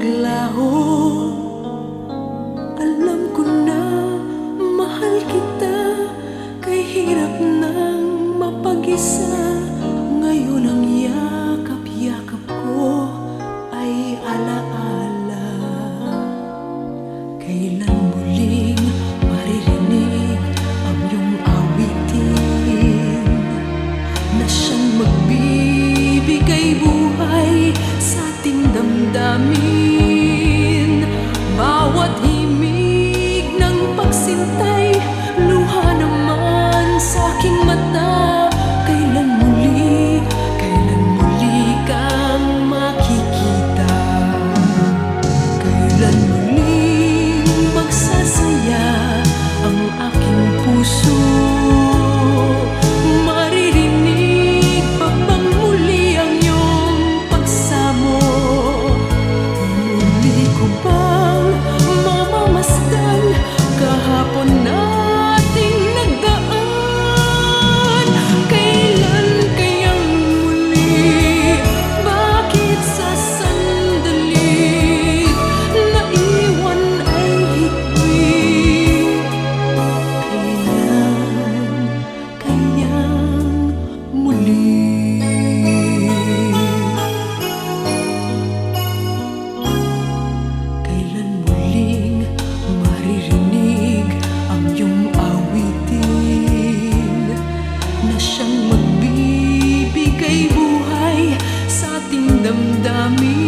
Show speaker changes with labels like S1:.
S1: maglaho. Alam ko na mahal kita, kay hirap nang mapag-isa. Ngayon ang yakap-yakap ko ay alaala. Kailan muling maririnig ang iyong awitin na siyang magbibigay buhay sa ating damdamin? Bawat himig ng pagsintay, luha naman sa aking mata. Kailan muli kang makikita? Kailan muling magsasaya ang aking puso? Maririnig pa bang muli ang iyong pagsamo? Muli ko bang mamamasdan kahapon nating nagdaan? Kailan kayang muli? Bakit sa sandali naiwan ay higpit? Kailan muli? Kailan muling maririnig ang iyong awitin na siyang magbibigay buhay sa ating damdamin?